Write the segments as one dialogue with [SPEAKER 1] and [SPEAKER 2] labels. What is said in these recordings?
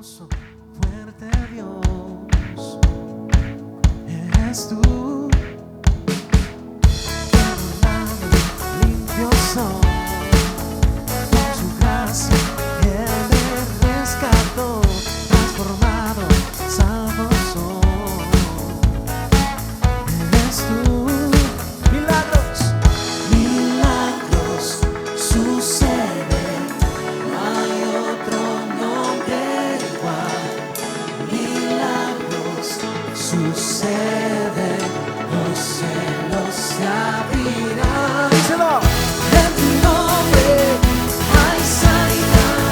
[SPEAKER 1] poderoso, fuerte Dios, eres tú. Perdonado, limpio soy, con su gracia Él me rescató, transformado, salvo soy. Eres tú. Milagros, milagros suceden, no hay otro nombre igual. Milagros suceden, los cielos se abrirán. Díselo. En tu nombre hay sanidad,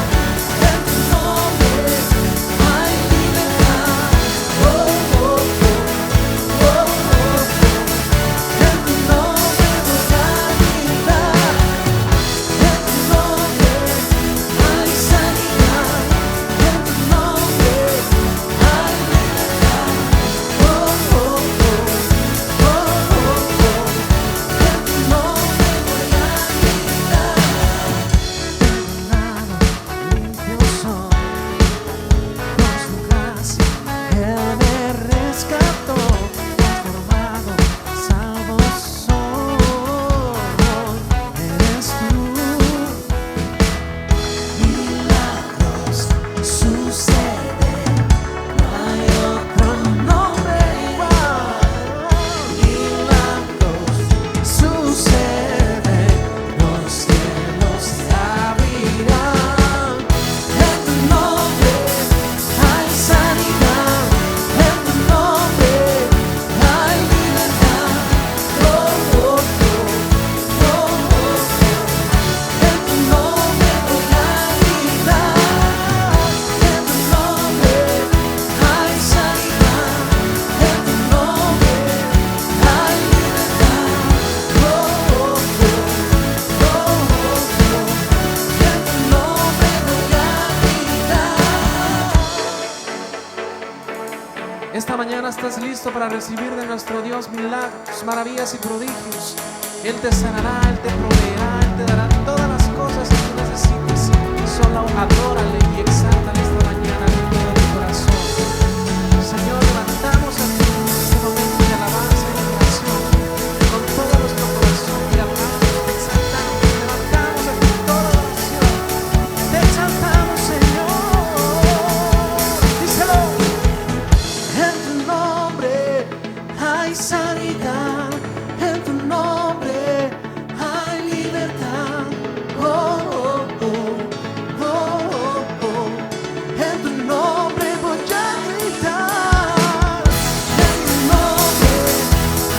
[SPEAKER 1] en tu nombre hay libertad. Oh, oh, oh, oh, oh, oh. En tu nombre voy a gritar, en tu nombre hay sanidad, en tu nombre hay libertad. Oh, oh, oh, oh, oh, oh. En tu nombre voy a gritar. Perdonado, limpio soy, con su gracia Él me rescató, transformado, salvo soy. Eres tú. Milagros suceden, no hay otro nombre igual. Milagros suceden, los cielos se abrirán. En tu nombre hay sanidad, en tu nombre hay libertad. Oh, oh, oh, oh, oh, oh. En tu nombre voy a gritar, en tu nombre hay sanidad, en tu nombre hay libertad. Oh, oh, oh, oh, oh, oh. En tu nombre voy a gritar. Esta mañana estás listo para recibir de nuestro Dios milagros, maravillas y prodigios. Él te sanará, Él te proveerá, Él te dará todas las cosas que tú necesites. Solo adórale y exáltale esta mañana con todo tu corazón. Señor, levantamos a ti este momento de alabanza y adoración. Con todo nuestro corazón te alabamos, te exaltamos, te levantamos a ti toda oración. Te exaltamos, Señor. Díselo. En tu nombre hay sanidad, en tu nombre hay libertad. Oh, oh, oh, oh, oh, oh. En tu nombre voy a gritar. En tu nombre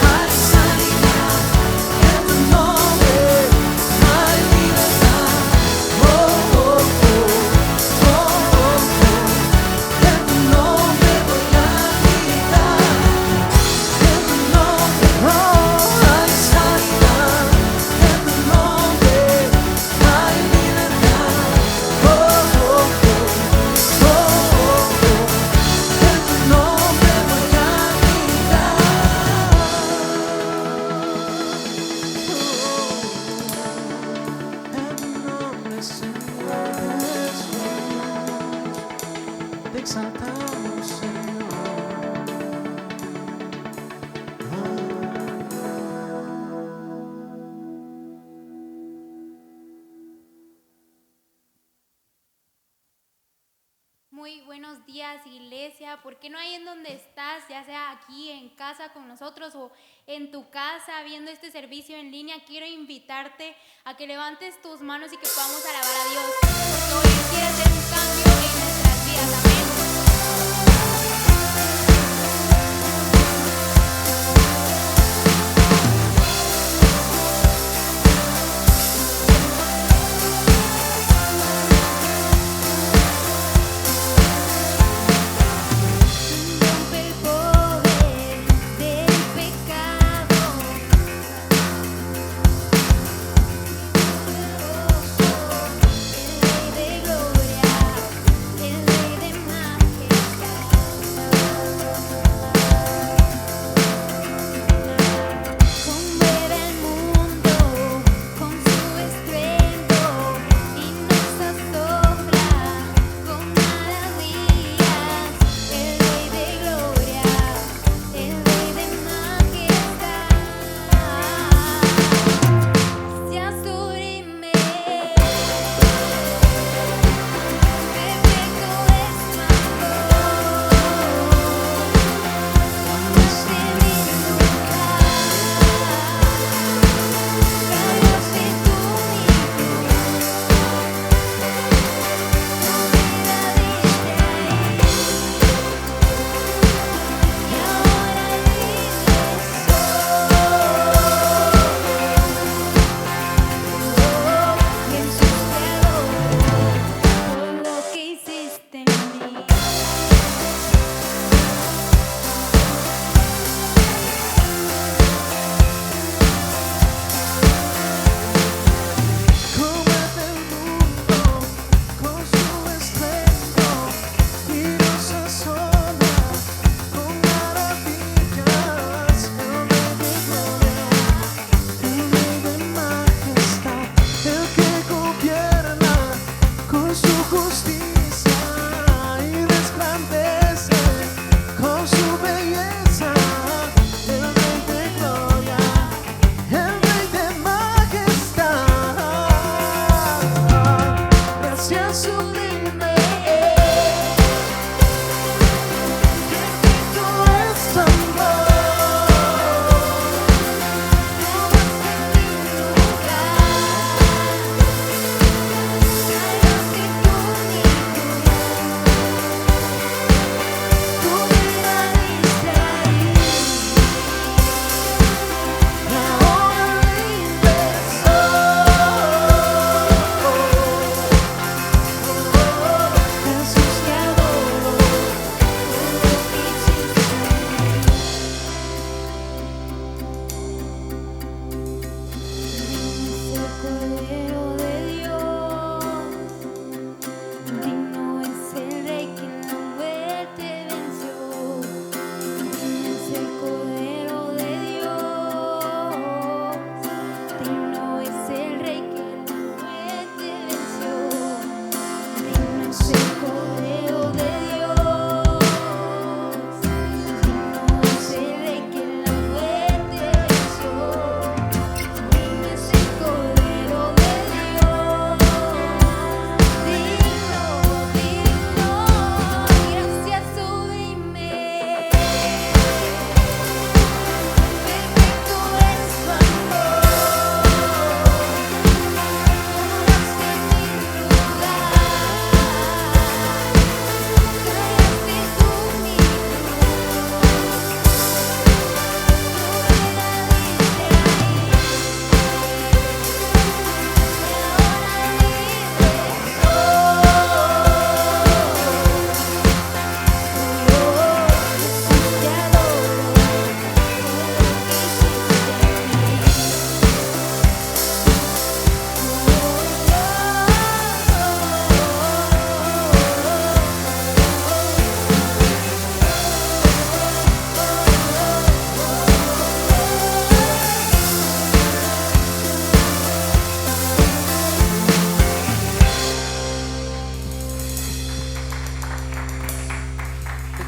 [SPEAKER 1] hay sanidad, en tu nombre hay libertad. Oh, oh, oh, oh, oh, oh. En tu nombre voy a gritar. En tu nombre hay sanidad, en tu nombre hay libertad. Oh, oh, oh, oh, oh, oh. En tu nombre voy a gritar. En tu nombre, Señor Jesús, te exaltamos, Señor.
[SPEAKER 2] Muy buenos días, iglesia. ¿Por qué no ahí en donde estás, ya sea aquí en casa con nosotros o en tu casa viendo este servicio en línea? Quiero invitarte a que levantes tus manos y que podamos alabar a Dios, porque hoy Él quiere hacer un cambio en nuestras vidas. Amén. Rompe el poder del pecado, poderoso, el Rey de gloria.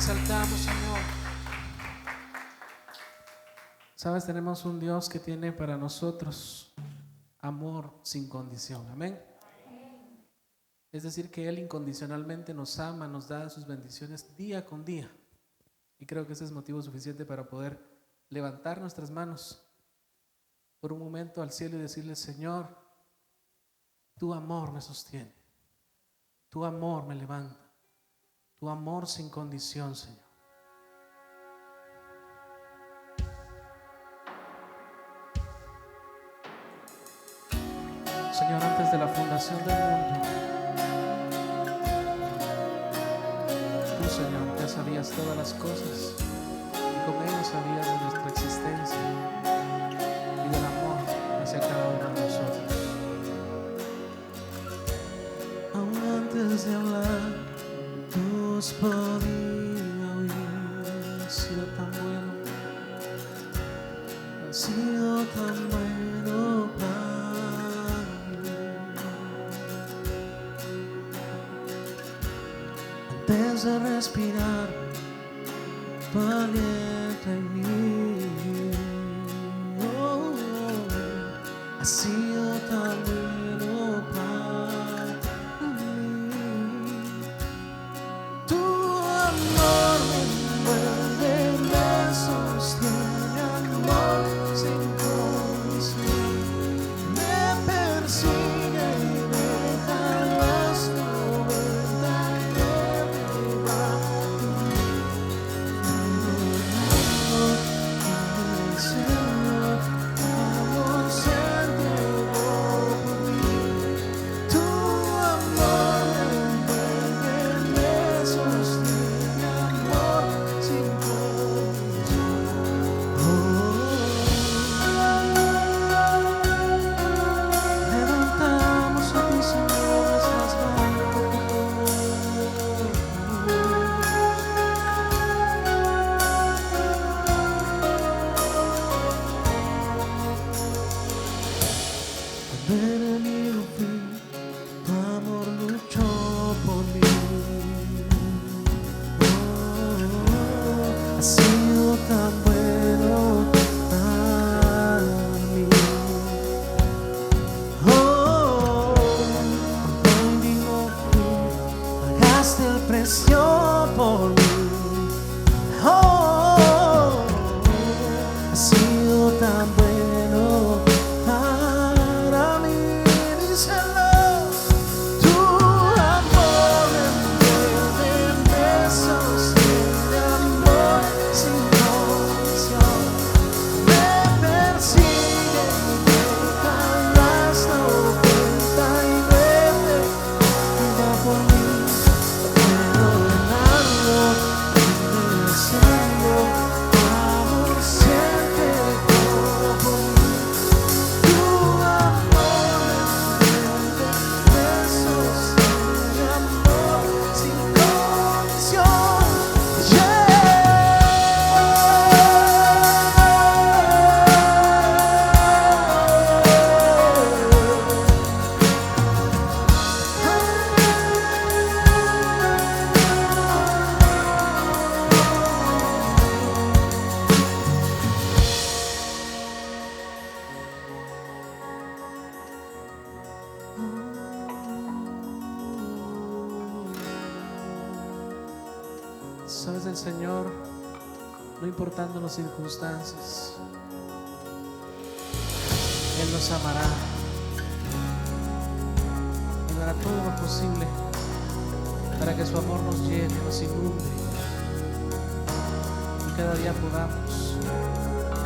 [SPEAKER 1] exaltamos, Señor. Sabes, tenemos un Dios que tiene para nosotros amor sin condición. Amén. Es decir, que Él incondicionalmente nos ama, nos da sus bendiciones día con día. Y creo que ese es motivo suficiente para poder levantar nuestras manos por un momento al cielo y decirle: Señor, tu amor me sostiene, tu amor me levanta, tu amor sin condición, Señor. Señor, antes de la fundación del mundo, tú, Señor, ya sabías todas las cosas y con ello sabías de nuestra existencia y del amor hacia cada uno de nosotros. Aún antes de hablar, Dios podía oír. Ha sido tan bueno, ha sido tan bueno para mí. Antes de respirar, tu aliento en mí. Oh, ha sido tan bueno para mí. Tu amor me envuelve, me sostiene, amor sin condición. Me persigue y deja las 99 va. Señor, amor se entregó por mí. Tu amor me envuelve, me sostiene, amor sin condición. Levantamos a ti, Señor, nuestras manos. Cuando el enemigo fui, tu amor luchó por mí. Ha sido tan bueno para mí. Cuando indigno fui, pagaste el precio por mí. Ha sido tan bueno para mí. Díselo. Tu amor me envuelve, me sostiene, amor sin condición. Me persigue y deja las 99 y va por mí. Quiero llenarlo y desearlo, amor siempre por mí. Tu amor me envuelve, me sostiene, amor sin condición. Sabes, el Señor, no importando las circunstancias, Él nos amará. Él hará todo lo posible para que su amor nos llene, nos inunde y cada día podamos,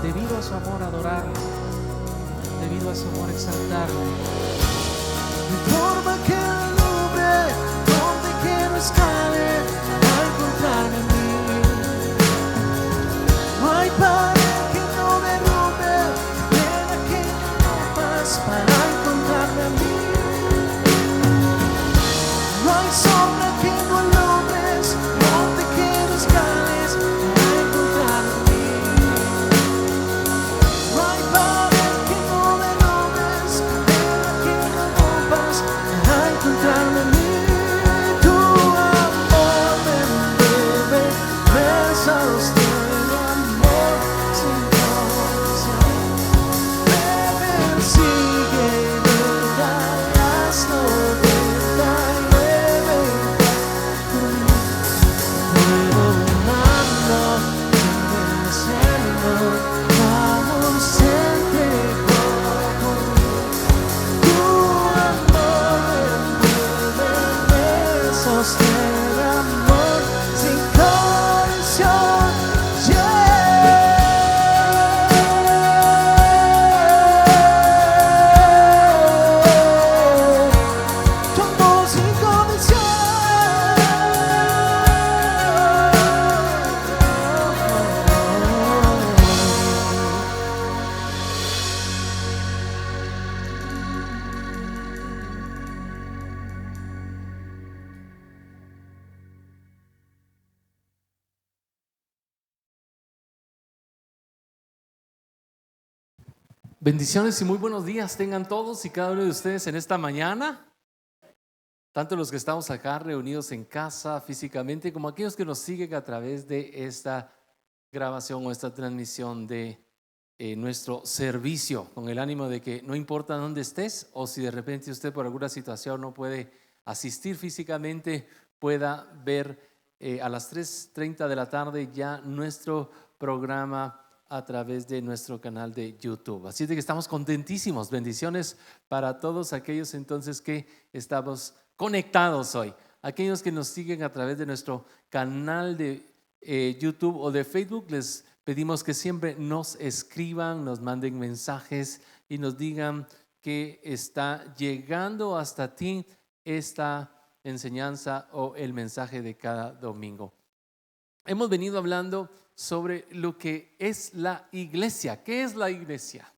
[SPEAKER 1] debido a su amor, adorarlo, debido a su amor, exaltarlo. De forma que alumbre donde quiero escale a encontrarme en mí. No hay pared que no derrumbe, cadena que no rompas para encontrarme en mí. No hay sombra que no alumbres, donde quiero escales a encontrarme en mí. No hay pared que no derrumbes, cadena que no rompas para encontrarme en mí. Tu amor Bendiciones y muy buenos días tengan todos y cada uno de ustedes en esta mañana, tanto los que estamos acá reunidos en casa físicamente como aquellos que nos siguen a través de esta grabación o esta transmisión de nuestro servicio, con el ánimo de que no importa dónde estés o si de repente usted por alguna situación no puede asistir físicamente, pueda ver a las 3:30 de la tarde ya nuestro programa a través de nuestro canal de YouTube. Así de que estamos contentísimos. Bendiciones para todos aquellos entonces que estamos conectados hoy. Aquellos que nos siguen a través de nuestro canal de YouTube o de Facebook, les pedimos que siempre nos escriban, nos manden mensajes y nos digan que está llegando hasta ti esta enseñanza o el mensaje de cada domingo. Hemos venido hablando sobre lo que es la iglesia. ¿Qué es la iglesia?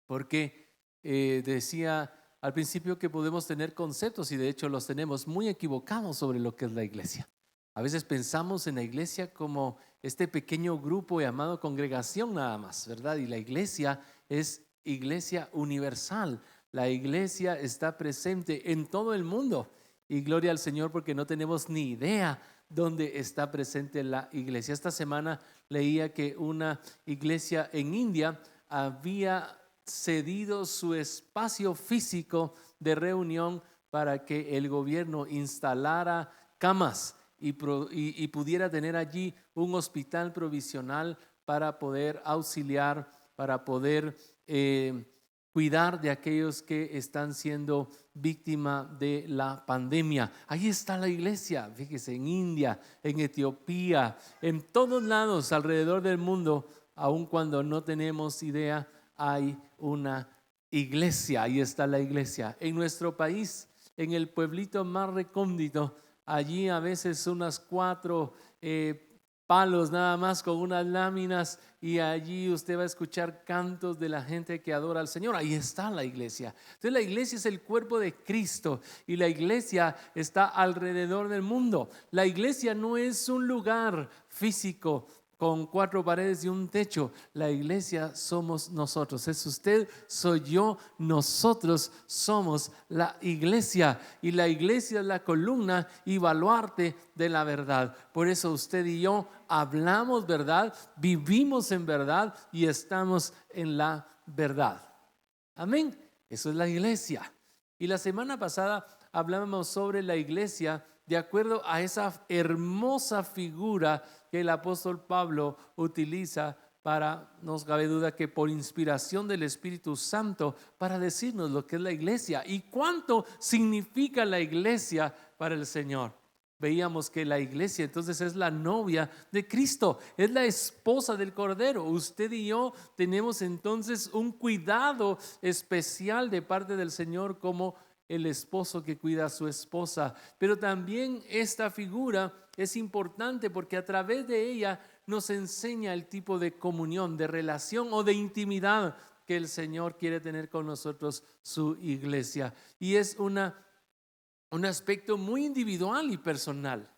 [SPEAKER 1] Porque decía al principio que podemos tener conceptos y de hecho los tenemos muy equivocados sobre lo que es la iglesia. A veces pensamos en la iglesia como este pequeño grupo llamado congregación nada más, ¿verdad? Y la iglesia es iglesia universal. La iglesia está presente en todo el mundo. Y gloria al Señor porque no tenemos ni idea dónde está presente la iglesia. Esta semana leía que una iglesia en India había cedido su espacio físico de reunión para que el gobierno instalara camas y pudiera tener allí un hospital provisional para poder auxiliar, para poder cuidar de aquellos que están siendo víctima de la pandemia. Ahí está la iglesia, fíjese, en India, en Etiopía, en todos lados alrededor del mundo, aun cuando no tenemos idea, hay una iglesia. Ahí está la iglesia. En nuestro país, en el pueblito más recóndito, allí a veces unas 4 palos nada más con unas láminas y allí usted va a escuchar cantos de la gente que adora al Señor. Ahí está la iglesia. Entonces la iglesia es el cuerpo de Cristo y la iglesia está alrededor del mundo. La iglesia no es un lugar físico con 4 paredes y un techo. La iglesia somos nosotros. Es usted, soy yo, nosotros somos la iglesia. Y la iglesia es la columna y baluarte de la verdad. Por eso usted y yo hablamos verdad, vivimos en verdad y estamos en la verdad. Amén. Eso es la iglesia. Y la semana pasada hablábamos sobre la iglesia de acuerdo a esa hermosa figura que el apóstol Pablo utiliza para, no cabe duda que por inspiración del Espíritu Santo, para decirnos lo que es la iglesia y cuánto significa la iglesia para el Señor. Veíamos que la iglesia entonces es la novia de Cristo, es la esposa del Cordero. Usted y yo tenemos entonces un cuidado especial de parte del Señor como el esposo que cuida a su esposa. Pero también esta figura es importante porque a través de ella nos enseña el tipo de comunión, de relación o de intimidad que el Señor quiere tener con nosotros, su iglesia. Y es un aspecto muy individual y personal.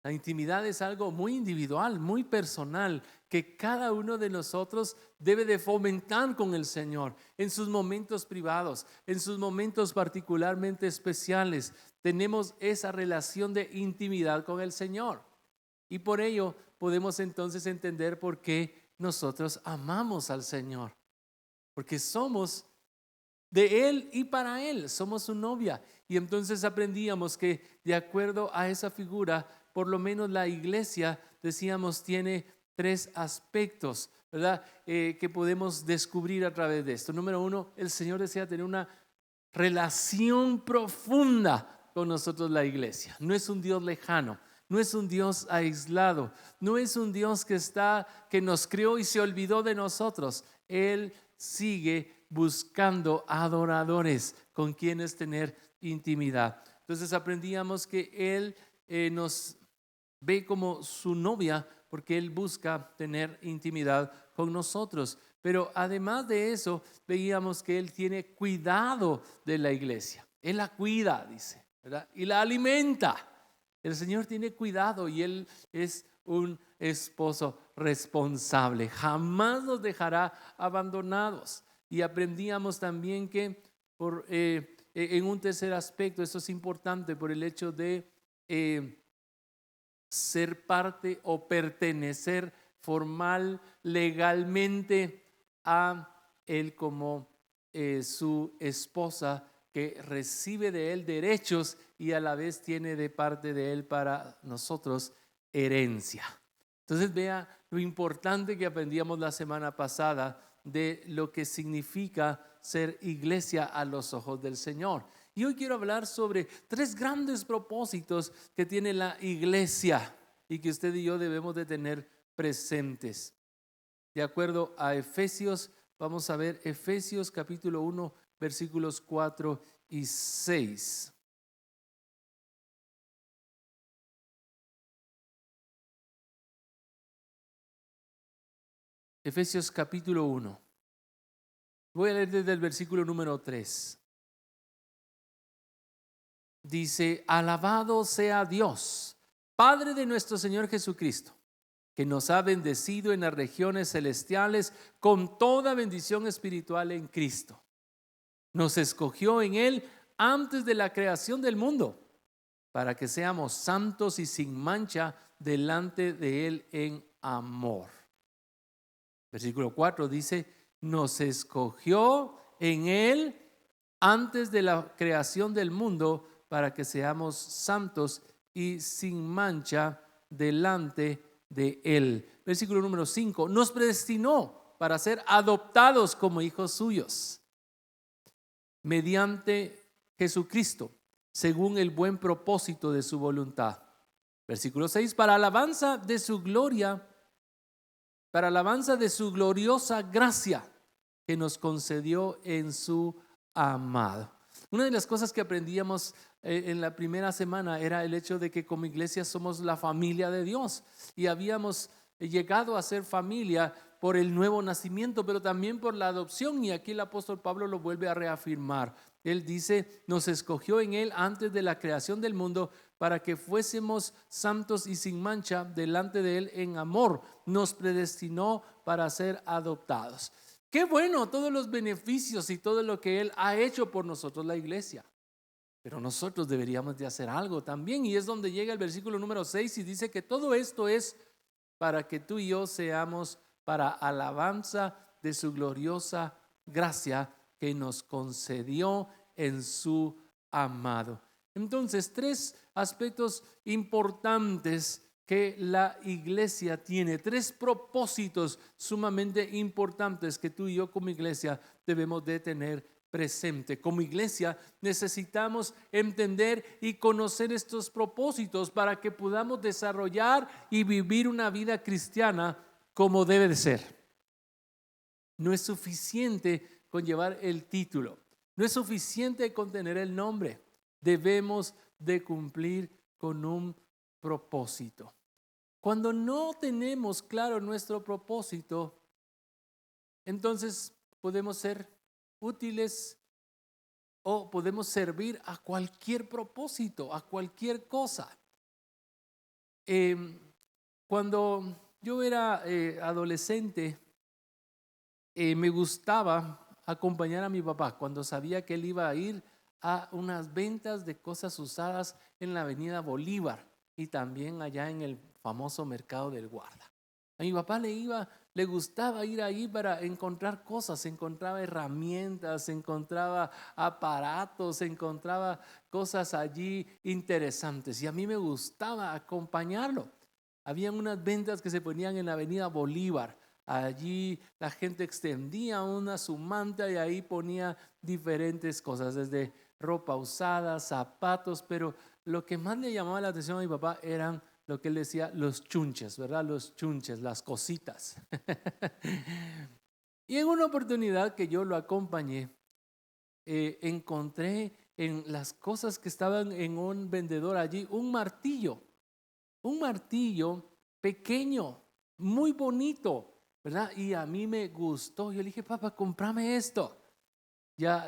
[SPEAKER 1] La intimidad es algo muy individual, muy personal, que cada uno de nosotros debe de fomentar con el Señor en sus momentos privados, en sus momentos particularmente especiales. Tenemos esa relación de intimidad con el Señor y por ello podemos entonces entender por qué nosotros amamos al Señor, porque somos de Él y para Él, somos su novia. Y entonces aprendíamos que de acuerdo a esa figura, por lo menos la iglesia, decíamos, tiene 3 aspectos, ¿verdad? Que podemos descubrir a través de esto. Número 1, el Señor desea tener una relación profunda con nosotros, la iglesia. No es un Dios lejano, no es un Dios aislado, no es un Dios que nos creó y se olvidó de nosotros. Él sigue buscando adoradores con quienes tener intimidad. Entonces aprendíamos que Él nos ve como su novia porque Él busca tener intimidad con nosotros. Pero además de eso, veíamos que Él tiene cuidado de la iglesia. Él la cuida, dice, ¿verdad? Y la alimenta.
[SPEAKER 3] El Señor tiene cuidado y Él es un esposo responsable. Jamás nos dejará abandonados. Y aprendíamos también que en un tercer aspecto, eso es importante por el hecho de ser parte o pertenecer formal, legalmente a Él como su esposa, que recibe de Él derechos y a la vez tiene de parte de Él para nosotros herencia. Entonces vea lo importante que aprendíamos la semana pasada de lo que significa ser iglesia a los ojos del Señor. Y hoy quiero hablar sobre 3 grandes propósitos que tiene la iglesia y que usted y yo debemos de tener presentes. De acuerdo a Efesios, vamos a ver Efesios capítulo 1, versículos 4 y 6. Efesios capítulo 1. Voy a leer desde el versículo número 3. Dice: alabado sea Dios, Padre de nuestro Señor Jesucristo, que nos ha bendecido en las regiones celestiales con toda bendición espiritual en Cristo. Nos escogió en Él antes de la creación del mundo, para que seamos santos y sin mancha delante de Él en amor. Versículo 4 dice: nos escogió en Él antes de la creación del mundo, para que seamos santos y sin mancha delante de Él. Versículo número 5: nos predestinó para ser adoptados como hijos suyos, mediante Jesucristo, según el buen propósito de su voluntad. Versículo 6: para alabanza de su gloria, para alabanza de su gloriosa gracia que nos concedió en su amado. Una de las cosas que aprendíamos en la primera semana era el hecho de que como iglesia somos la familia de Dios y habíamos llegado a ser familia por el nuevo nacimiento, pero también por la adopción, y aquí el apóstol Pablo lo vuelve a reafirmar. Él dice: nos escogió en Él antes de la creación del mundo para que fuésemos santos y sin mancha delante de Él en amor. Nos predestinó para ser adoptados. Qué bueno todos los beneficios y todo lo que Él ha hecho por nosotros, la iglesia. Pero nosotros deberíamos de hacer algo también, y es donde llega el versículo número 6 y dice que todo esto es para que tú y yo seamos para alabanza de su gloriosa gracia que nos concedió en su amado. Entonces, 3 aspectos importantes que la iglesia tiene, 3 propósitos sumamente importantes que tú y yo como iglesia debemos de tener presente. Como iglesia necesitamos entender y conocer estos propósitos para que podamos desarrollar y vivir una vida cristiana como debe de ser. No es suficiente con llevar el título, no es suficiente con tener el nombre. Debemos de cumplir con un propósito. Cuando no tenemos claro nuestro propósito, entonces podemos ser útiles o podemos servir a cualquier propósito, a cualquier cosa. Cuando yo era adolescente, me gustaba acompañar a mi papá cuando sabía que él iba a ir a unas ventas de cosas usadas en la avenida Bolívar y también allá en el famoso mercado del Guarda. A mi papá le gustaba ir ahí para encontrar cosas, encontraba herramientas, encontraba aparatos, encontraba cosas allí interesantes, y a mí me gustaba acompañarlo. Habían unas ventas que se ponían en la avenida Bolívar. Allí la gente extendía su manta y ahí ponía diferentes cosas, desde ropa usada, zapatos, pero lo que más le llamaba la atención a mi papá eran lo que él decía, los chunches, ¿verdad? Los chunches, las cositas. Y en una oportunidad que yo lo acompañé, encontré en las cosas que estaban en un vendedor allí un martillo pequeño, muy bonito, ¿verdad? Y a mí me gustó. Yo le dije: papá, cómprame esto. Ya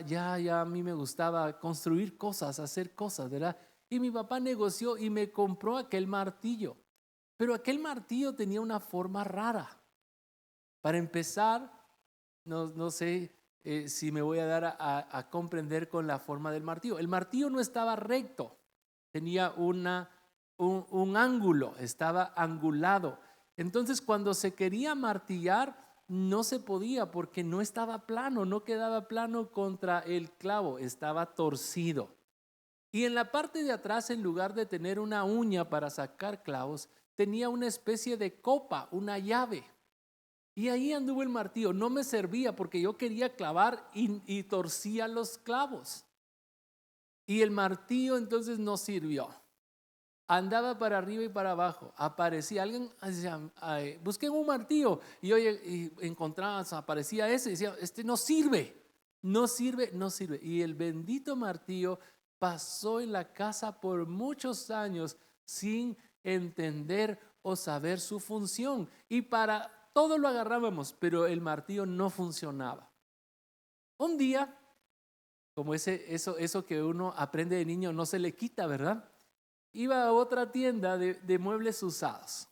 [SPEAKER 3] a mí me gustaba construir cosas, hacer cosas, ¿verdad? Y mi papá negoció y me compró aquel martillo. Pero aquel martillo tenía una forma rara. Para empezar, no sé si me voy a dar a comprender con la forma del martillo. El martillo no estaba recto, tenía un ángulo, estaba angulado. Entonces, cuando se quería martillar, no se podía porque no estaba plano, no quedaba plano contra el clavo, estaba torcido. Y en la parte de atrás, en lugar de tener una uña para sacar clavos, tenía una especie de copa, una llave. Y ahí anduvo el martillo. No me servía porque yo quería clavar y torcía los clavos. Y el martillo entonces no sirvió. Andaba para arriba y para abajo. Aparecía alguien, decía, busquen un martillo. Y yo encontraba, aparecía ese y decía, este no sirve, no sirve, no sirve. Y el bendito martillo pasó en la casa por muchos años sin entender o saber su función. Y para todo lo agarrábamos, pero el martillo no funcionaba. Un día, como eso que uno aprende de niño no se le quita, ¿verdad? Iba a otra tienda de muebles usados.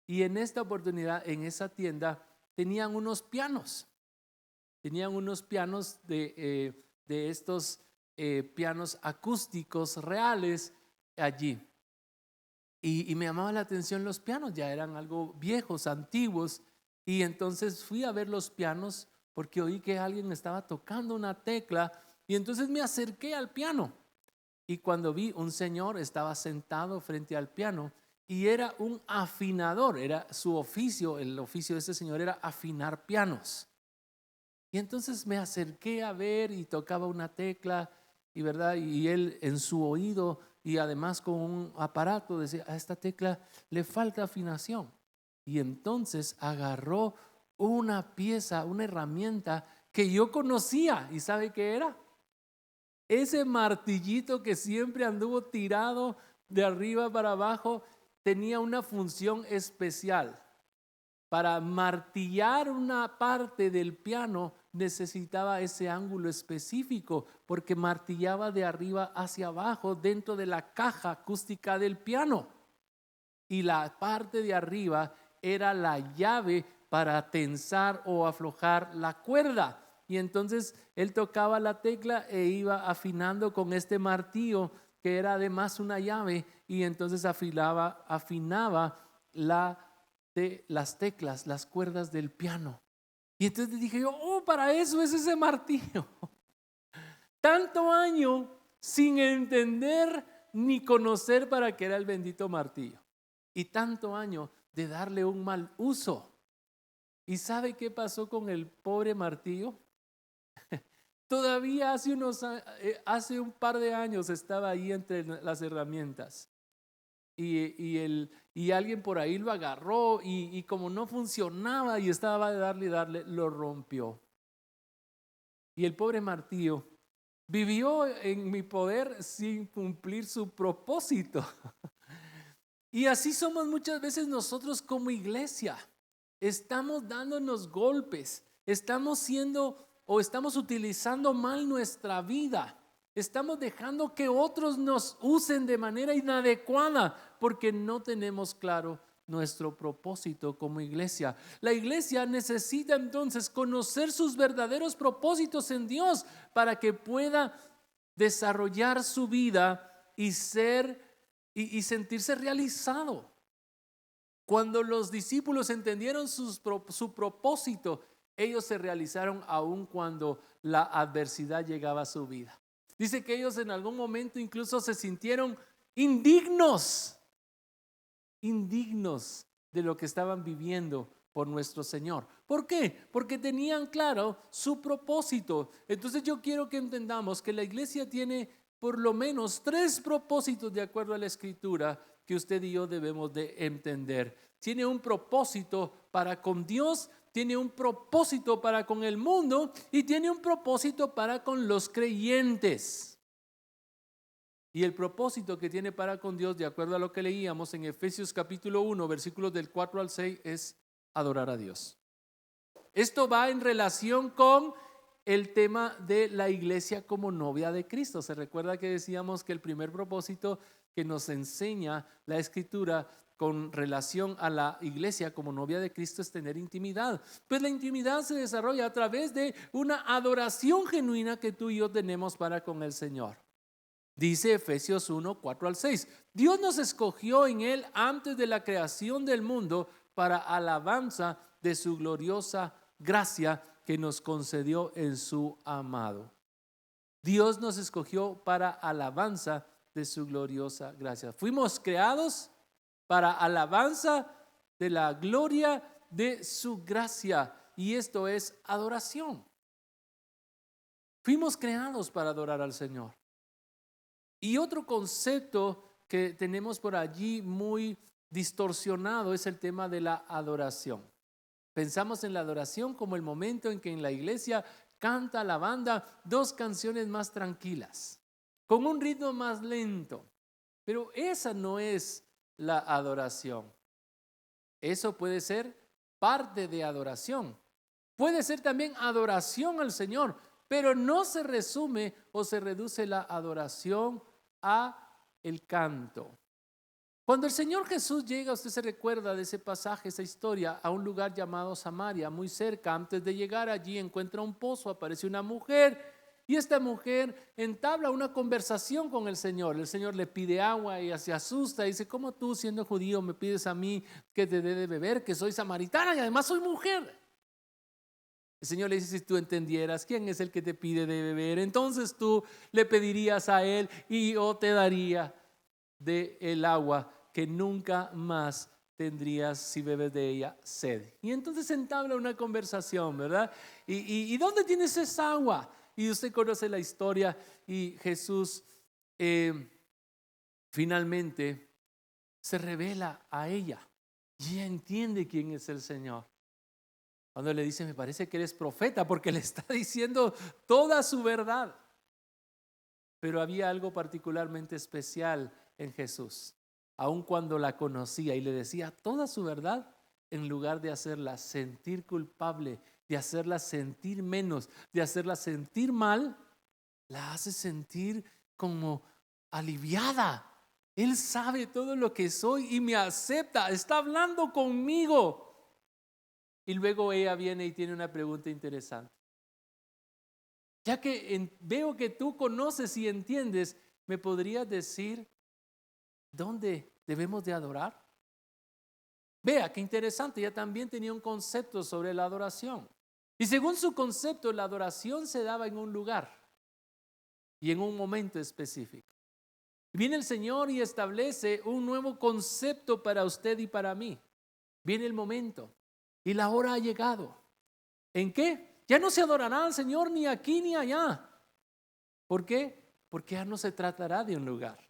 [SPEAKER 3] Y en esta oportunidad, en esa tienda, tenían unos pianos. Tenían unos pianos de estos pianos acústicos reales allí. Y me llamaba la atención los pianos, ya eran algo viejos, antiguos. Y entonces fui a ver los pianos porque oí que alguien estaba tocando una tecla. Y entonces me acerqué al piano. Y cuando vi, un señor estaba sentado frente al piano y era un afinador, era su oficio, el oficio de ese señor era afinar pianos. Y entonces me acerqué a ver y tocaba una tecla y, ¿verdad? Y él en su oído y además con un aparato decía, a esta tecla le falta afinación. Y entonces agarró una pieza, una herramienta que yo conocía. ¿Y sabe qué era? Ese martillito que siempre anduvo tirado de arriba para abajo tenía una función especial. Para martillar una parte del piano necesitaba ese ángulo específico porque martillaba de arriba hacia abajo dentro de la caja acústica del piano. Y la parte de arriba era la llave para tensar o aflojar la cuerda. Y entonces él tocaba la tecla e iba afinando con este martillo que era además una llave y entonces afinaba las teclas, las cuerdas del piano. Y entonces dije yo, para eso es ese martillo. Tanto año sin entender ni conocer para qué era el bendito martillo. Y tanto año de darle un mal uso. ¿Y sabe qué pasó con el pobre martillo? Todavía hace un par de años estaba ahí entre las herramientas y alguien por ahí lo agarró y como no funcionaba y estaba de darle, lo rompió. Y el pobre martillo vivió en mi poder sin cumplir su propósito. Y así somos muchas veces nosotros como iglesia. Estamos dándonos golpes, estamos utilizando mal nuestra vida. Estamos dejando que otros nos usen de manera inadecuada porque no tenemos claro nuestro propósito como iglesia. La iglesia necesita entonces conocer sus verdaderos propósitos en Dios para que pueda desarrollar su vida y sentirse realizado. Cuando los discípulos entendieron su propósito, ellos se realizaron aun cuando la adversidad llegaba a su vida. Dice que ellos en algún momento incluso se sintieron indignos de lo que estaban viviendo por nuestro Señor. ¿Por qué? Porque tenían claro su propósito. Entonces yo quiero que entendamos que la iglesia tiene por lo menos 3 propósitos de acuerdo a la Escritura que usted y yo debemos de entender. Tiene un propósito para con Dios, tiene un propósito para con el mundo y tiene un propósito para con los creyentes. Y el propósito que tiene para con Dios, de acuerdo a lo que leíamos en Efesios capítulo 1, versículos del 4 al 6, es adorar a Dios. Esto va en relación con el tema de la iglesia como novia de Cristo. Se recuerda que decíamos que el primer propósito que nos enseña la Escritura con relación a la iglesia como novia de Cristo es tener intimidad. Pues la intimidad se desarrolla a través de una adoración genuina que tú y yo tenemos para con el Señor. Dice Efesios 1, 4 al 6. Dios nos escogió en Él antes de la creación del mundo para alabanza de su gloriosa gracia que nos concedió en su amado. Dios nos escogió para alabanza de su gloriosa gracia. Fuimos creados para alabanza de la gloria de su gracia. Y esto es adoración. Fuimos creados para adorar al Señor. Y otro concepto que tenemos por allí muy distorsionado es el tema de la adoración. Pensamos en la adoración como el momento en que en la iglesia canta la banda 2 canciones más tranquilas, con un ritmo más lento. Pero esa no es la adoración. Eso puede ser parte de adoración. Puede ser también adoración al Señor, pero no se resume o se reduce la adoración a el canto. Cuando el Señor Jesús llega, usted se recuerda de ese pasaje, esa historia, a un lugar llamado Samaria, muy cerca. Antes de llegar allí encuentra un pozo, aparece una mujer y esta mujer entabla una conversación con el Señor. El Señor le pide agua y ella se asusta y dice: ¿cómo tú, siendo judío, me pides a mí que te dé de beber, que soy samaritana y además soy mujer? El Señor le dice: si tú entendieras quién es el que te pide de beber, entonces tú le pedirías a él y yo te daría de el agua que nunca más tendrías si bebes de ella sed. Y entonces entabla una conversación, ¿verdad? ¿Y dónde tienes esa agua? Y usted conoce la historia y Jesús finalmente se revela a ella y ella entiende quién es el Señor. Cuando le dice: me parece que eres profeta, porque le está diciendo toda su verdad. Pero había algo particularmente especial en Jesús. Aun cuando la conocía y le decía toda su verdad, en lugar de hacerla sentir culpable, de hacerla sentir menos, de hacerla sentir mal, la hace sentir como aliviada. Él sabe todo lo que soy y me acepta, está hablando conmigo. Y luego ella viene y tiene una pregunta interesante. Ya que veo que tú conoces y entiendes, ¿me podrías decir dónde debemos de adorar? Vea, qué interesante, ella también tenía un concepto sobre la adoración. Y según su concepto, la adoración se daba en un lugar y en un momento específico. Viene el Señor y establece un nuevo concepto para usted y para mí. Viene el momento y la hora ha llegado. ¿En qué? Ya no se adorará al Señor ni aquí ni allá. ¿Por qué? Porque ya no se tratará de un lugar.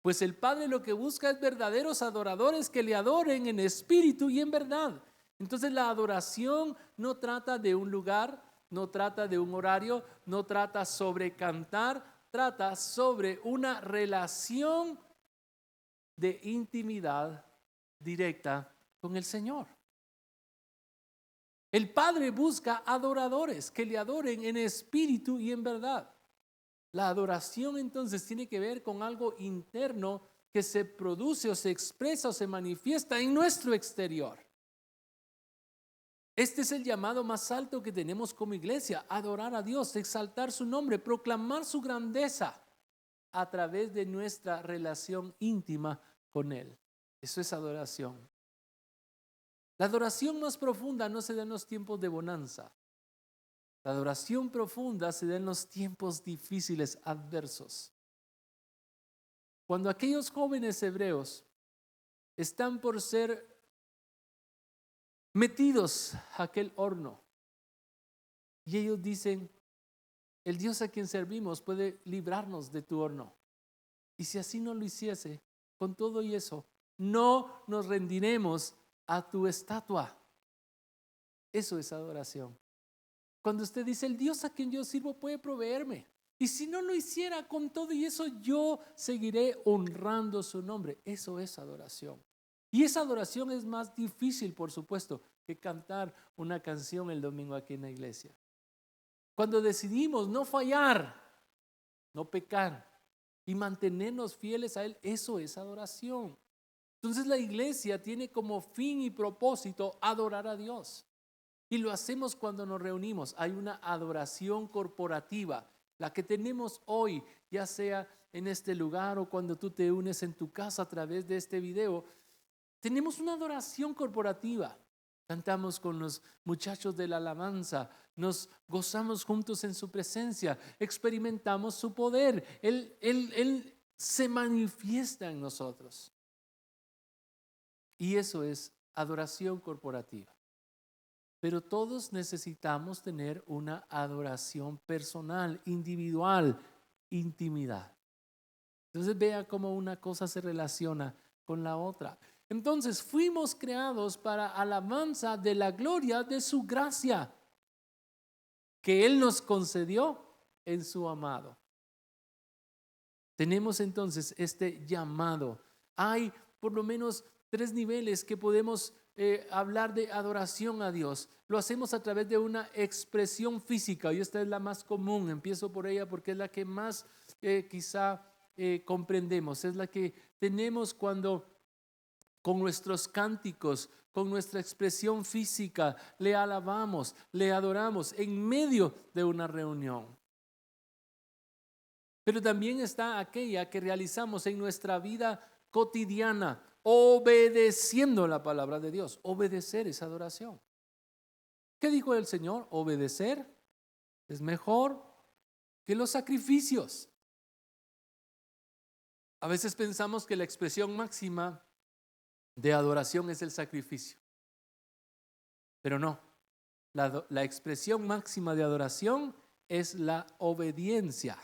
[SPEAKER 3] Pues el Padre lo que busca es verdaderos adoradores que le adoren en espíritu y en verdad. Entonces la adoración no trata de un lugar, no trata de un horario, no trata sobre cantar, trata sobre una relación de intimidad directa con el Señor. El Padre busca adoradores que le adoren en espíritu y en verdad. La adoración entonces tiene que ver con algo interno que se produce o se expresa o se manifiesta en nuestro exterior. Este es el llamado más alto que tenemos como iglesia: adorar a Dios, exaltar su nombre, proclamar su grandeza a través de nuestra relación íntima con Él. Eso es adoración. La adoración más profunda no se da en los tiempos de bonanza. La adoración profunda se da en los tiempos difíciles, adversos. Cuando aquellos jóvenes hebreos están por ser metidos a aquel horno y ellos dicen: el Dios a quien servimos puede librarnos de tu horno. Y si así no lo hiciese, con todo y eso, no nos rendiremos a tu estatua. Eso es adoración. Cuando usted dice: el Dios a quien yo sirvo puede proveerme, y si no lo hiciera, con todo y eso yo seguiré honrando su nombre. Eso es adoración. Y esa adoración es más difícil, por supuesto, que cantar una canción el domingo aquí en la iglesia. Cuando decidimos no fallar, no pecar y mantenernos fieles a Él, eso es adoración. Entonces la iglesia tiene como fin y propósito adorar a Dios. Y lo hacemos cuando nos reunimos. Hay una adoración corporativa, la que tenemos hoy, ya sea en este lugar o cuando tú te unes en tu casa a través de este video. Tenemos una adoración corporativa. Cantamos con los muchachos de la alabanza, nos gozamos juntos en su presencia, experimentamos su poder. Él se manifiesta en nosotros. Y eso es adoración corporativa. Pero todos necesitamos tener una adoración personal, individual, intimidad. Entonces vea cómo una cosa se relaciona con la otra. Entonces fuimos creados para alabanza de la gloria de su gracia que Él nos concedió en su amado. Tenemos entonces este llamado. Hay por lo menos 3 niveles que podemos hablar de adoración a Dios. Lo hacemos a través de una expresión física, y esta es la más común. Empiezo por ella porque es la que más quizá comprendemos. Es la que tenemos cuando con nuestros cánticos, con nuestra expresión física, le alabamos, le adoramos en medio de una reunión. Pero también está aquella que realizamos en nuestra vida cotidiana, obedeciendo la palabra de Dios. Obedecer es adoración. ¿Qué dijo el Señor? Obedecer es mejor que los sacrificios. A veces pensamos que la expresión máxima de adoración es el sacrificio. Pero no. La expresión máxima de adoración es la obediencia.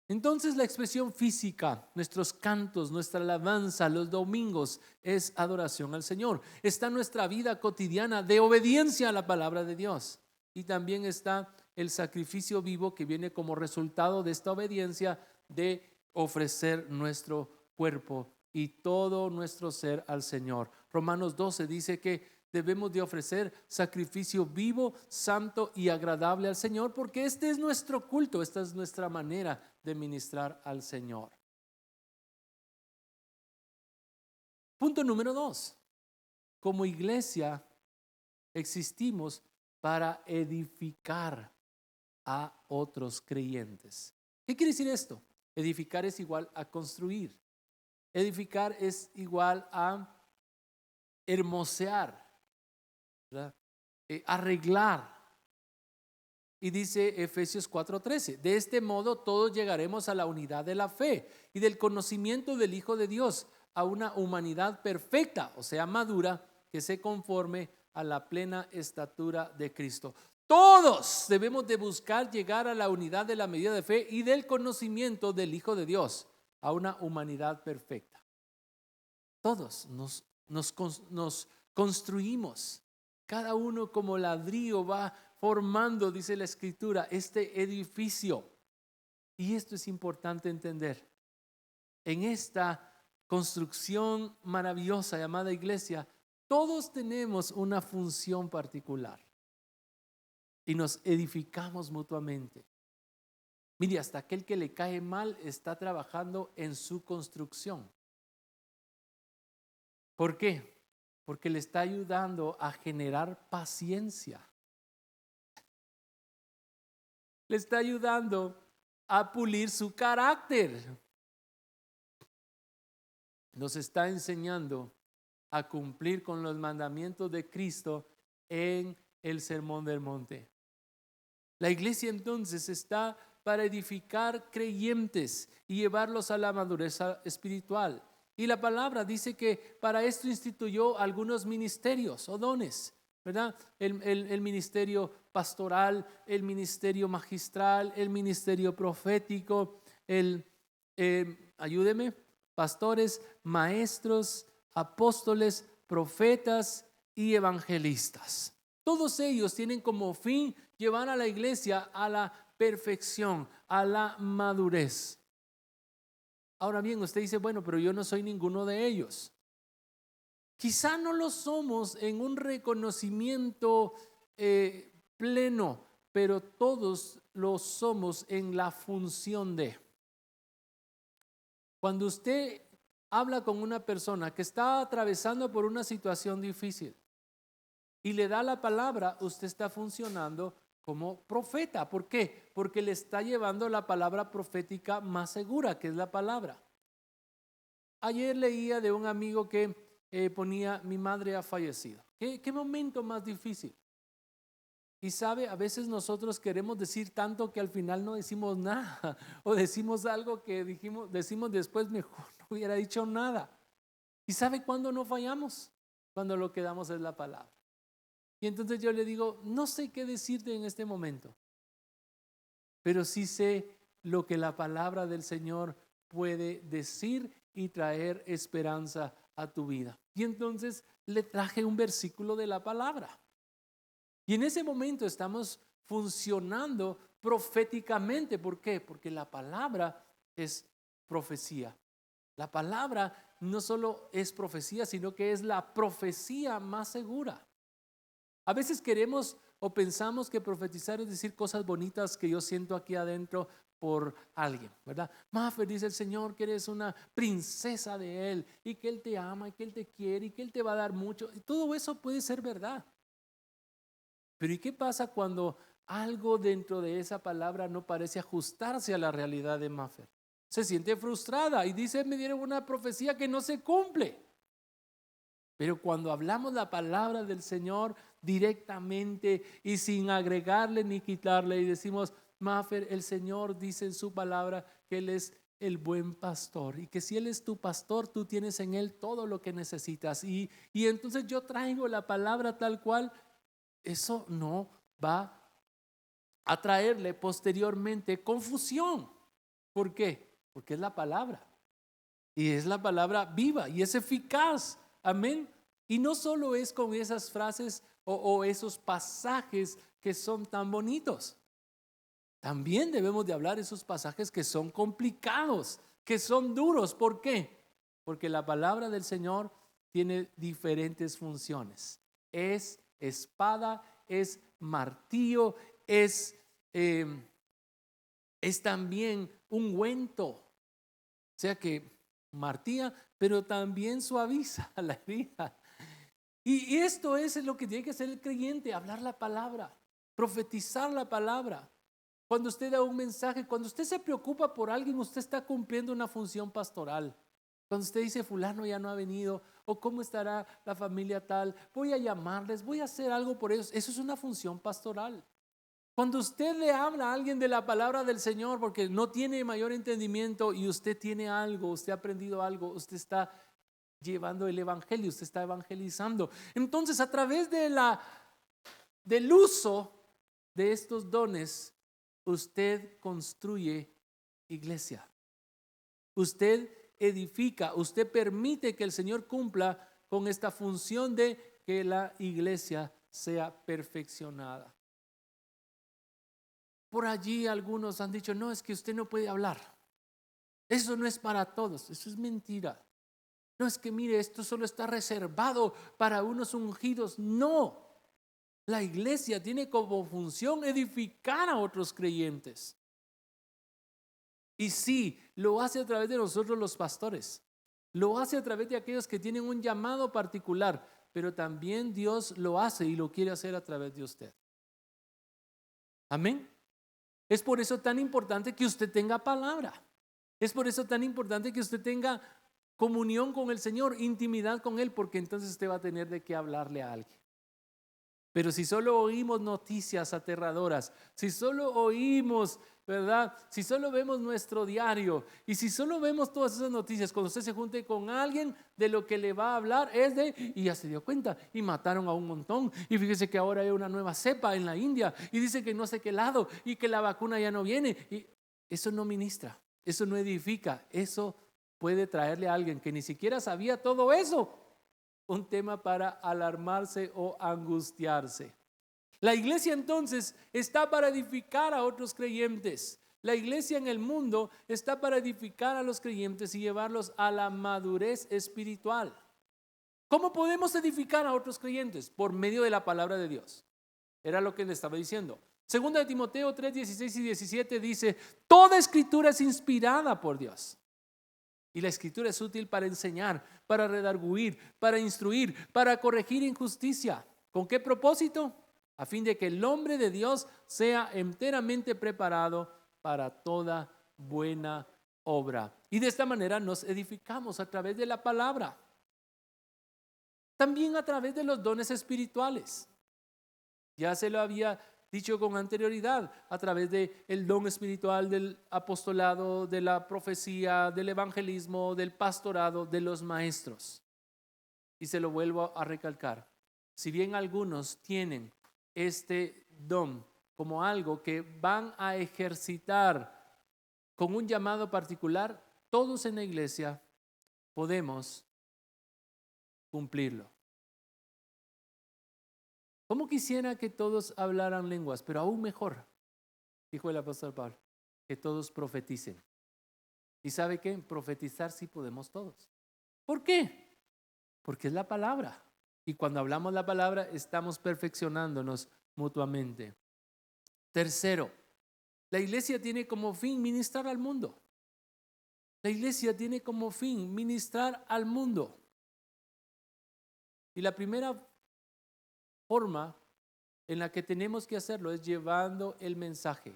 [SPEAKER 3] Entonces la expresión física, nuestros cantos, nuestra alabanza, los domingos es adoración al Señor. Está nuestra vida cotidiana de obediencia a la palabra de Dios. Y también está el sacrificio vivo que viene como resultado de esta obediencia de ofrecer nuestro cuerpo y todo nuestro ser al Señor. Romanos 12 dice que debemos de ofrecer sacrificio vivo, santo y agradable al Señor, porque este es nuestro culto, esta es nuestra manera de ministrar al Señor. Punto número 2. Como iglesia existimos para edificar a otros creyentes. ¿Qué quiere decir esto? Edificar es igual a construir. Edificar es igual a hermosear, ¿verdad? Arreglar. Y dice Efesios 4:13, de este modo todos llegaremos a la unidad de la fe y del conocimiento del Hijo de Dios, a una humanidad perfecta, o sea, madura, que se conforme a la plena estatura de Cristo. Todos debemos de buscar llegar a la unidad de la medida de fe y del conocimiento del Hijo de Dios, a una humanidad perfecta. Todos nos construimos, cada uno como ladrillo va formando, dice la Escritura, este edificio. Y esto es importante entender. En esta construcción maravillosa llamada iglesia, todos tenemos una función particular y nos edificamos mutuamente. Mire, hasta aquel que le cae mal está trabajando en su construcción. ¿Por qué? Porque le está ayudando a generar paciencia. Le está ayudando a pulir su carácter. Nos está enseñando a cumplir con los mandamientos de Cristo en el Sermón del Monte. La iglesia entonces está para edificar creyentes y llevarlos a la madurez espiritual. Y la palabra dice que para esto instituyó algunos ministerios o dones, ¿verdad? El ministerio pastoral, el ministerio magistral, el ministerio profético, ayúdeme, pastores, maestros, apóstoles, profetas y evangelistas. Todos ellos tienen como fin llevar a la iglesia a la perfección, a la madurez. Ahora bien, usted dice, bueno, pero yo no soy ninguno de ellos. Quizá no lo somos en un reconocimiento pleno, pero todos lo somos en la función de. Cuando usted habla con una persona que está atravesando por una situación difícil y le da la palabra, usted está funcionando como profeta. ¿Por qué? Porque le está llevando la palabra profética más segura, que es la palabra. Ayer leía de un amigo que ponía: mi madre ha fallecido. ¿Qué momento más difícil? Y sabe, a veces nosotros queremos decir tanto que al final no decimos nada, o decimos algo que decimos después: mejor no hubiera dicho nada. ¿Y sabe cuándo no fallamos? Cuando lo que damos es la palabra. Y entonces yo le digo: no sé qué decirte en este momento, pero sí sé lo que la palabra del Señor puede decir y traer esperanza a tu vida. Y entonces le traje un versículo de la palabra. Y en ese momento estamos funcionando proféticamente. ¿Por qué? Porque la palabra es profecía. La palabra no solo es profecía, sino que es la profecía más segura. A veces queremos o pensamos que profetizar es decir cosas bonitas que yo siento aquí adentro por alguien, ¿verdad? Mafer, dice el Señor que eres una princesa de Él y que Él te ama y que Él te quiere y que Él te va a dar mucho. Y todo eso puede ser verdad. Pero ¿y qué pasa cuando algo dentro de esa palabra no parece ajustarse a la realidad de Mafer? Se siente frustrada y dice: me dieron una profecía que no se cumple. Pero cuando hablamos la palabra del Señor directamente y sin agregarle ni quitarle, y decimos: Mafer, el Señor dice en su palabra que Él es el buen pastor y que si Él es tu pastor, tú tienes en Él todo lo que necesitas. Y entonces yo traigo la palabra tal cual. Eso no va a traerle posteriormente confusión. ¿Por qué? Porque es la palabra. Y es la palabra viva y es eficaz. Amén. Y no solo es con esas frases o esos pasajes que son tan bonitos. También debemos de hablar esos pasajes que son complicados, que son duros. ¿Por qué? Porque la palabra del Señor tiene diferentes funciones. Es espada, es martillo, es también ungüento. O sea que martilla, pero también suaviza la herida. Y esto es lo que tiene que hacer el creyente: hablar la palabra, profetizar la palabra. Cuando usted da un mensaje, cuando usted se preocupa por alguien, usted está cumpliendo una función pastoral. Cuando usted dice: fulano ya no ha venido, o cómo estará la familia tal, voy a llamarles, voy a hacer algo por ellos. Eso es una función pastoral. Cuando usted le habla a alguien de la palabra del Señor porque no tiene mayor entendimiento y usted tiene algo, usted ha aprendido algo, usted está llevando el evangelio, usted está evangelizando. Entonces, a través del uso de estos dones, usted construye iglesia. Usted edifica, usted permite que el Señor cumpla con esta función de que la iglesia sea perfeccionada. Por allí algunos han dicho: no, es que usted no puede hablar. Eso no es para todos. Eso es mentira. No, es que mire, esto solo está reservado para unos ungidos. No. La iglesia tiene como función edificar a otros creyentes. Y sí, lo hace a través de nosotros los pastores. Lo hace a través de aquellos que tienen un llamado particular. Pero también Dios lo hace y lo quiere hacer a través de usted. Amén. Es por eso tan importante que usted tenga palabra. Es por eso tan importante que usted tenga comunión con el Señor, intimidad con Él, porque entonces usted va a tener de qué hablarle a alguien. Pero si solo oímos noticias aterradoras, si solo oímos, ¿verdad? Si solo vemos nuestro diario y si solo vemos todas esas noticias, cuando usted se junte con alguien, de lo que le va a hablar es y ya se dio cuenta, y mataron a un montón, y fíjese que ahora hay una nueva cepa en la India, y dice que no sé qué lado, y que la vacuna ya no viene. Y eso no ministra, eso no edifica, eso puede traerle a alguien que ni siquiera sabía todo eso un tema para alarmarse o angustiarse. La iglesia entonces está para edificar a otros creyentes. La iglesia en el mundo está para edificar a los creyentes y llevarlos a la madurez espiritual. ¿Cómo podemos edificar a otros creyentes? Por medio de la palabra de Dios. Era lo que le estaba diciendo. Segunda de Timoteo 3, 16 y 17 dice, toda escritura es inspirada por Dios. Y la escritura es útil para enseñar, para redarguir, para instruir, para corregir injusticia. ¿Con qué propósito? A fin de que el hombre de Dios sea enteramente preparado para toda buena obra. Y de esta manera nos edificamos a través de la palabra. También a través de los dones espirituales. Ya se lo había dicho con anterioridad, a través del don espiritual del apostolado, de la profecía, del evangelismo, del pastorado, de los maestros. Y se lo vuelvo a recalcar. Si bien algunos tienen este don como algo que van a ejercitar con un llamado particular, todos en la iglesia podemos cumplirlo. ¿Cómo quisiera que todos hablaran lenguas? Pero aún mejor, dijo el apóstol Pablo, que todos profeticen. ¿Y sabe qué? Profetizar sí podemos todos. ¿Por qué? Porque es la palabra. Y cuando hablamos la palabra, estamos perfeccionándonos mutuamente. Tercero, la iglesia tiene como fin ministrar al mundo. La iglesia tiene como fin ministrar al mundo. Y la primera forma en la que tenemos que hacerlo es llevando el mensaje.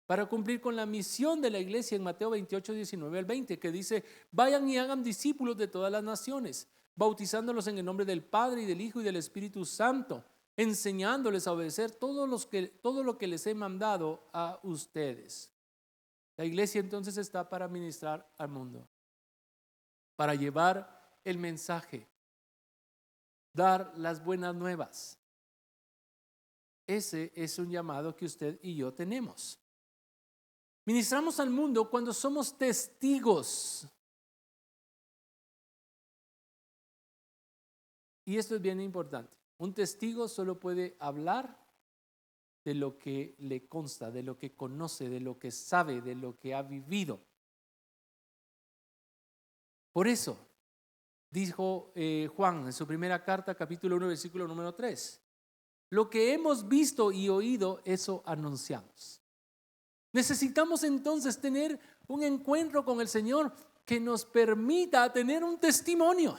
[SPEAKER 3] Para cumplir con la misión de la iglesia en Mateo 28, 19 al 20, que dice, vayan y hagan discípulos de todas las naciones, bautizándolos en el nombre del Padre y del Hijo y del Espíritu Santo, enseñándoles a obedecer todo lo que les he mandado a ustedes. La iglesia entonces está para ministrar al mundo, para llevar el mensaje, dar las buenas nuevas. Ese es un llamado que usted y yo tenemos. Ministramos al mundo cuando somos testigos. Y esto es bien importante. Un testigo solo puede hablar de lo que le consta, de lo que conoce, de lo que sabe, de lo que ha vivido. Por eso dijo Juan en su primera carta, capítulo 1, versículo número 3. Lo que hemos visto y oído, eso anunciamos. Necesitamos entonces tener un encuentro con el Señor que nos permita tener un testimonio.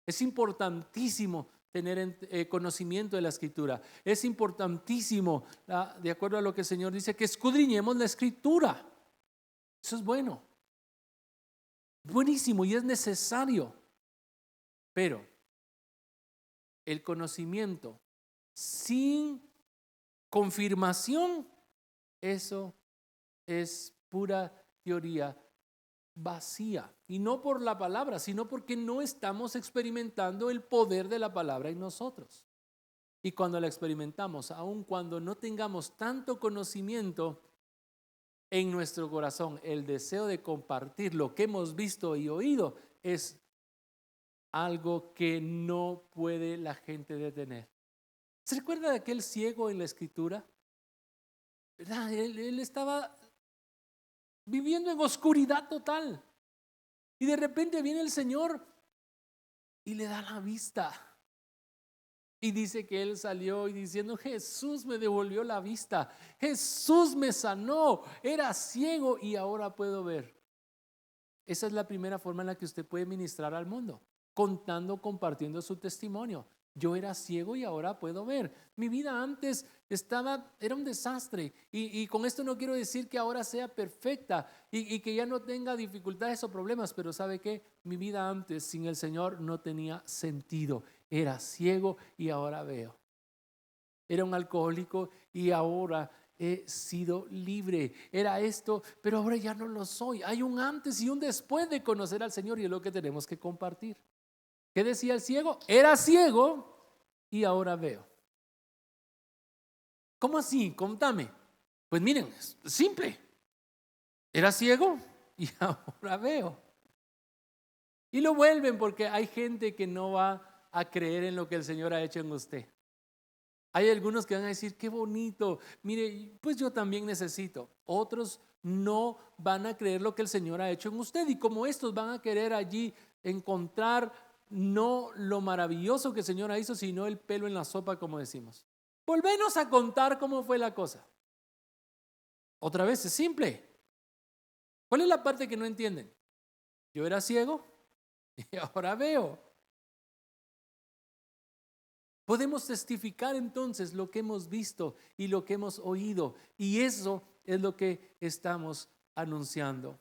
[SPEAKER 3] Es importantísimo tener conocimiento de la Escritura. Es importantísimo, de acuerdo a lo que el Señor dice, que escudriñemos la Escritura. Eso es bueno. Buenísimo y es necesario. Pero el conocimiento sin confirmación, eso es pura teoría vacía. Y no por la palabra, sino porque no estamos experimentando el poder de la palabra en nosotros. Y cuando la experimentamos, aun cuando no tengamos tanto conocimiento en nuestro corazón, el deseo de compartir lo que hemos visto y oído es algo que no puede la gente detener. ¿Se recuerda de aquel ciego en la Escritura? ¿Verdad? Él estaba viviendo en oscuridad total. Y de repente viene el Señor y le da la vista. Y dice que él salió y diciendo, Jesús me devolvió la vista. Jesús me sanó. Era ciego y ahora puedo ver. Esa es la primera forma en la que usted puede ministrar al mundo. Contando, compartiendo su testimonio. Yo era ciego y ahora puedo ver. Mi vida antes era un desastre. Y con esto no quiero decir que ahora sea perfecta y que ya no tenga dificultades o problemas. Pero ¿sabe qué? Mi vida antes sin el Señor no tenía sentido. Era ciego y ahora veo. Era un alcohólico y ahora he sido libre. Era esto, pero ahora ya no lo soy. Hay un antes y un después de conocer al Señor y es lo que tenemos que compartir. ¿Qué decía el ciego? Era ciego y ahora veo. ¿Cómo así? Contame. Pues miren, es simple. Era ciego y ahora veo. Y lo vuelven porque hay gente que no va a creer en lo que el Señor ha hecho en usted. Hay algunos que van a decir, qué bonito. Mire, pues yo también necesito. Otros no van a creer lo que el Señor ha hecho en usted. Y como estos van a querer allí encontrar no lo maravilloso que el Señor hizo, sino el pelo en la sopa, como decimos. Volvenos a contar cómo fue la cosa. Otra vez, es simple. ¿Cuál es la parte que no entienden? Yo era ciego y ahora veo. Podemos testificar entonces lo que hemos visto y lo que hemos oído. Y eso es lo que estamos anunciando.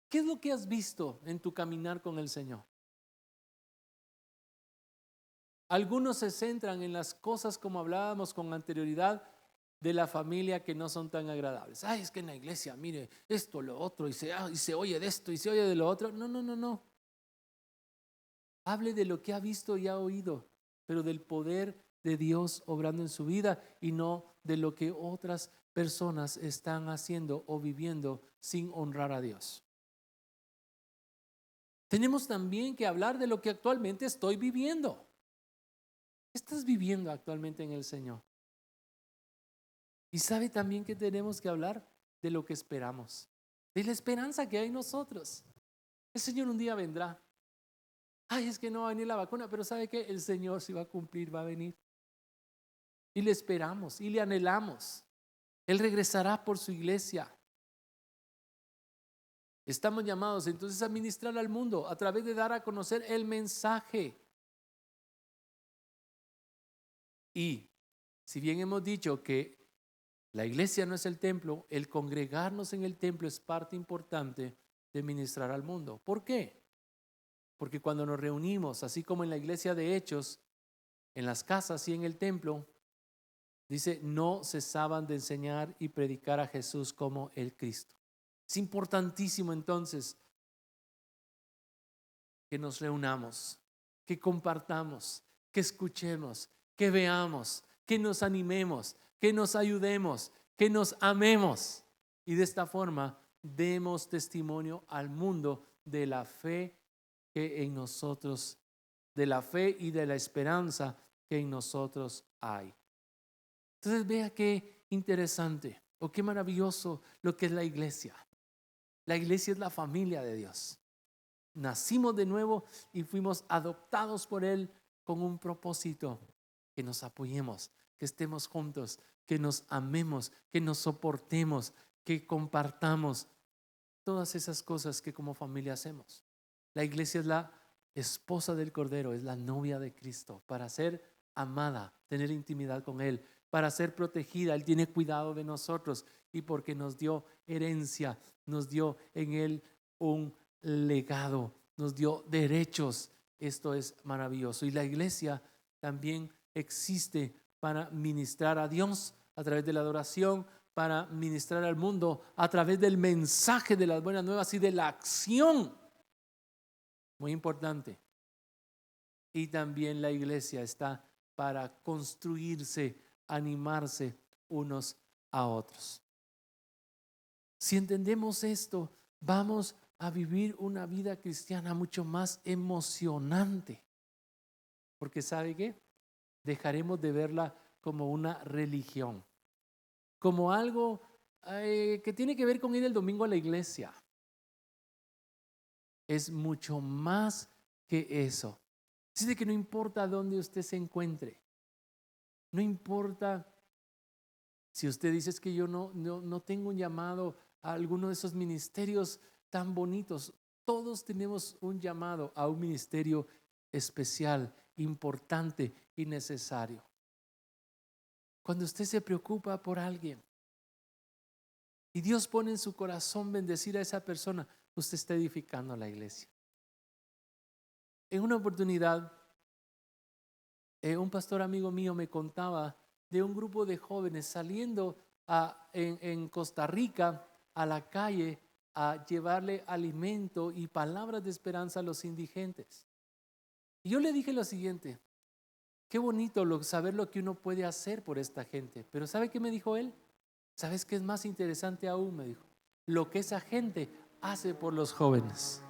[SPEAKER 3] ¿Qué es lo que has visto en tu caminar con el Señor? Algunos se centran en las cosas, como hablábamos con anterioridad, de la familia que no son tan agradables. Ay, es que en la iglesia, mire, esto, lo otro, y se oye de esto y se oye de lo otro. No. Hable de lo que ha visto y ha oído, pero del poder de Dios obrando en su vida y no de lo que otras personas están haciendo o viviendo sin honrar a Dios. Tenemos también que hablar de lo que actualmente estoy viviendo. ¿Qué estás viviendo actualmente en el Señor? Y sabe también que tenemos que hablar de lo que esperamos, de la esperanza que hay en nosotros. El Señor un día vendrá. Ay, es que no va a venir la vacuna, pero ¿sabe qué? El Señor sí va a cumplir, va a venir. Y le esperamos y le anhelamos. Él regresará por su iglesia. Estamos llamados entonces a ministrar al mundo a través de dar a conocer el mensaje. Y si bien hemos dicho que la iglesia no es el templo, el congregarnos en el templo es parte importante de ministrar al mundo. ¿Por qué? Porque cuando nos reunimos, así como en la iglesia de Hechos, en las casas y en el templo, dice, no cesaban de enseñar y predicar a Jesús como el Cristo. Es importantísimo entonces que nos reunamos, que compartamos, que escuchemos, que veamos, que nos animemos, que nos ayudemos, que nos amemos. Y de esta forma demos testimonio al mundo de la fe que en nosotros, de la fe y de la esperanza que en nosotros hay. Entonces vea qué interesante o qué maravilloso lo que es la iglesia. La iglesia es la familia de Dios. Nacimos de nuevo y fuimos adoptados por Él con un propósito: que nos apoyemos, que estemos juntos, que nos amemos, que nos soportemos, que compartamos todas esas cosas que como familia hacemos. La iglesia es la esposa del Cordero, es la novia de Cristo, para ser amada, tener intimidad con Él, para ser protegida. Él tiene cuidado de nosotros y porque nos dio herencia, nos dio en Él un legado, nos dio derechos. Esto es maravilloso. Y la iglesia también existe para ministrar a Dios a través de la adoración, para ministrar al mundo a través del mensaje de las buenas nuevas y de la acción. Muy importante. Y también la iglesia está para construirse, animarse unos a otros. Si entendemos esto, vamos a vivir una vida cristiana mucho más emocionante. Porque ¿sabe qué? Dejaremos de verla como una religión, como algo que tiene que ver con ir el domingo a la iglesia. Es mucho más que eso. Dice que no importa dónde usted se encuentre, no importa si usted dice que yo no tengo un llamado a alguno de esos ministerios tan bonitos. Todos tenemos un llamado a un ministerio especial, importante y necesario. Cuando usted se preocupa por alguien y Dios pone en su corazón bendecir a esa persona, usted está edificando la iglesia. En una oportunidad, un pastor amigo mío me contaba de un grupo de jóvenes saliendo en Costa Rica a la calle a llevarle alimento y palabras de esperanza a los indigentes. Y yo le dije lo siguiente: qué bonito saber lo que uno puede hacer por esta gente. Pero ¿sabe qué me dijo él? ¿Sabes qué es más interesante aún? Me dijo, lo que esa gente hace por los jóvenes.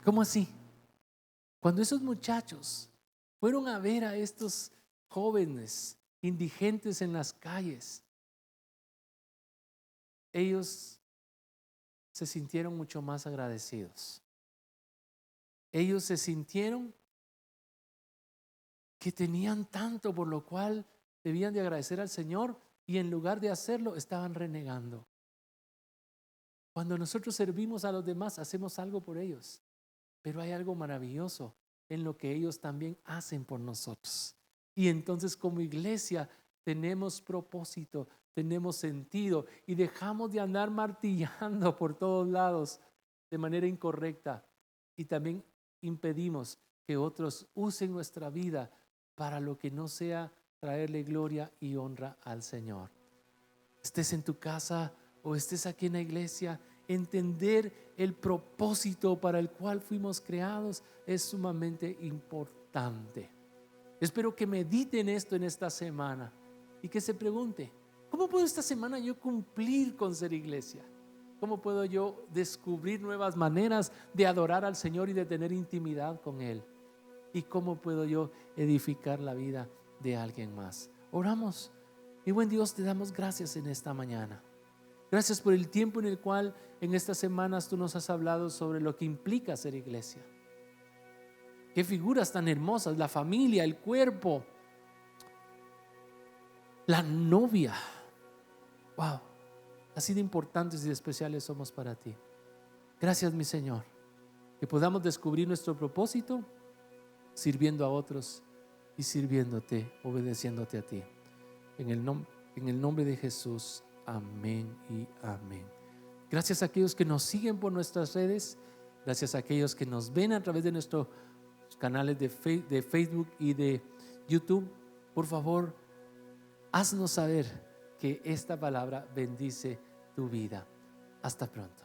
[SPEAKER 3] ¿Cómo así? Cuando esos muchachos fueron a ver a estos jóvenes indigentes en las calles, ellos se sintieron mucho más agradecidos. Ellos se sintieron que tenían tanto por lo cual debían de agradecer al Señor y en lugar de hacerlo estaban renegando. Cuando nosotros servimos a los demás, hacemos algo por ellos, pero hay algo maravilloso en lo que ellos también hacen por nosotros. Y entonces como iglesia tenemos propósito, tenemos sentido y dejamos de andar martillando por todos lados de manera incorrecta y también impedimos que otros usen nuestra vida para lo que no sea traerle gloria y honra al Señor. Estés en tu casa o estés aquí en la iglesia, entender el propósito para el cual fuimos creados es sumamente importante. Espero que mediten esto en esta semana y que se pregunte, ¿cómo puedo esta semana yo cumplir con ser iglesia? ¿Cómo puedo yo descubrir nuevas maneras de adorar al Señor y de tener intimidad con Él? ¿Y cómo puedo yo edificar la vida de alguien más? Oramos. Mi buen Dios, te damos gracias en esta mañana. Gracias por el tiempo en el cual en estas semanas tú nos has hablado sobre lo que implica ser iglesia. Qué figuras tan hermosas, la familia, el cuerpo, la novia. Wow, así de importantes y especiales somos para ti. Gracias, mi Señor, que podamos descubrir nuestro propósito sirviendo a otros y sirviéndote, obedeciéndote a ti. En el nombre de Jesús, amén y amén. Gracias a aquellos que nos siguen por nuestras redes, gracias a aquellos que nos ven a través de nuestros canales de Facebook y de YouTube. Por favor, haznos saber que esta palabra bendice tu vida. Hasta pronto.